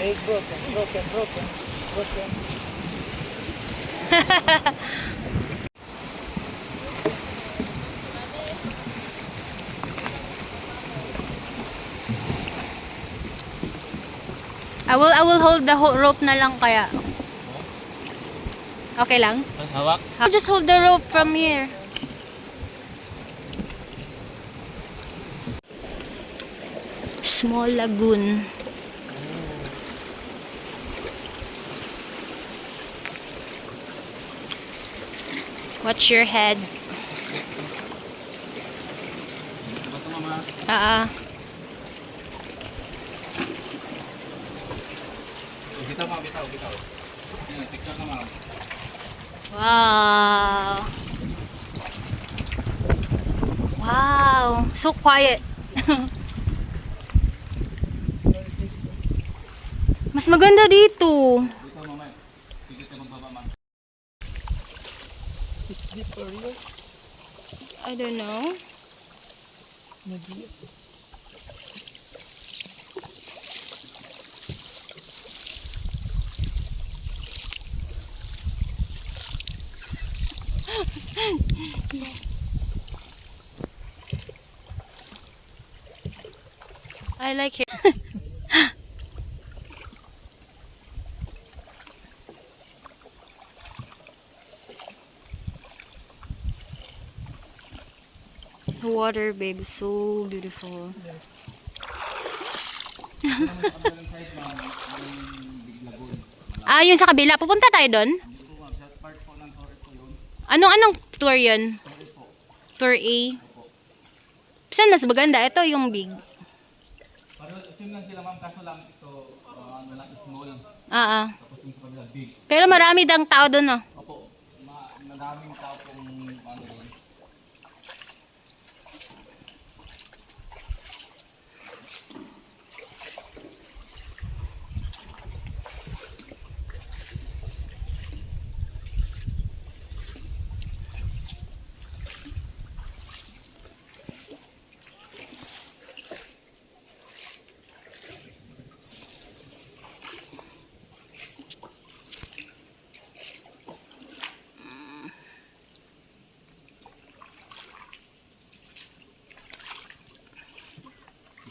Leg broken. I will hold the rope na lang kaya. Okay lang? Hawak. I'll just hold the rope from here. Small lagoon. Watch your head. Bato mama. Bitaw. Yan, picture na ma'am. Wow. Wow. So quiet. Mas maganda dito. Bitaw mama. Sige ka magbaba ma'am. It's deep for real. I don't know. Maybe. I like it. The water, babe, is so beautiful. Yun sa kabila. Pupunta tayo doon? Anong tour yun? Tour A? Saan mas maganda? Ito yung big. Same lang sila ma'am, kaso lang ito, ano lang, small. Tapos yung kabila, big. Pero marami dang tao doon, no? Opo, madaming tao pong ano yun.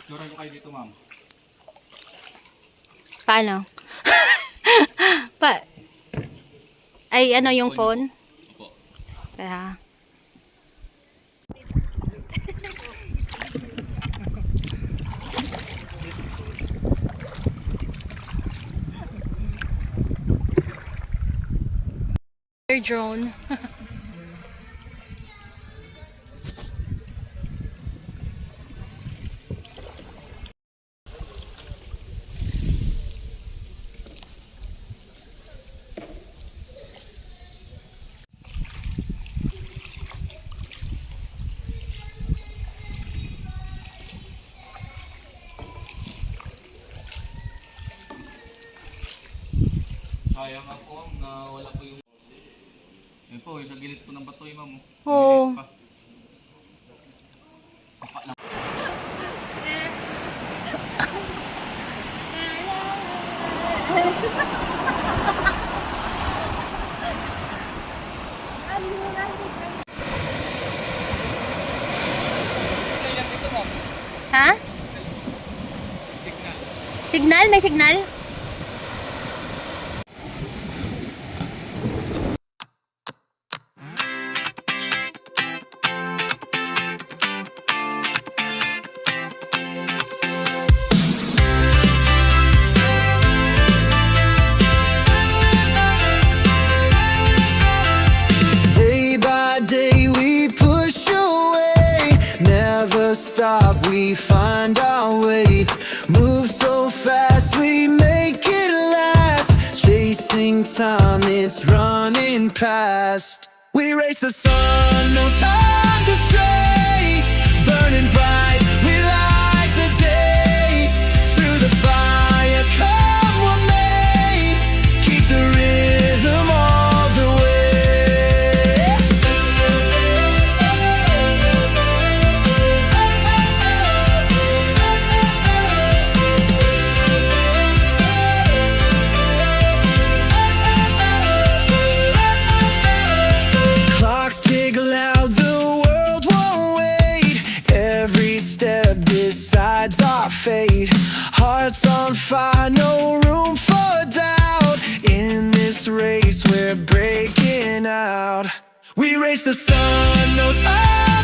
Picturean ko kayo dito ma'am. Paano? Ay, ano yung phone? Opo. Kaya. Drone. Sayang ako na wala ko yung... Yan po, yung sa gilid po ng batoy ma'am. Oo. Maliit pa. Sapa lang. Ha? Signal? May signal? Day by day we push away, never stop, we find our way. Move so fast, we make it last. Chasing time, it's running past. We race the sun, no time to stray. Burning bright, we light the day. Through the fire, come what may. Keep the rhythm all the way. decides our fate. Hearts on fire, no room for doubt. In this race we're breaking out. We race the sun, no time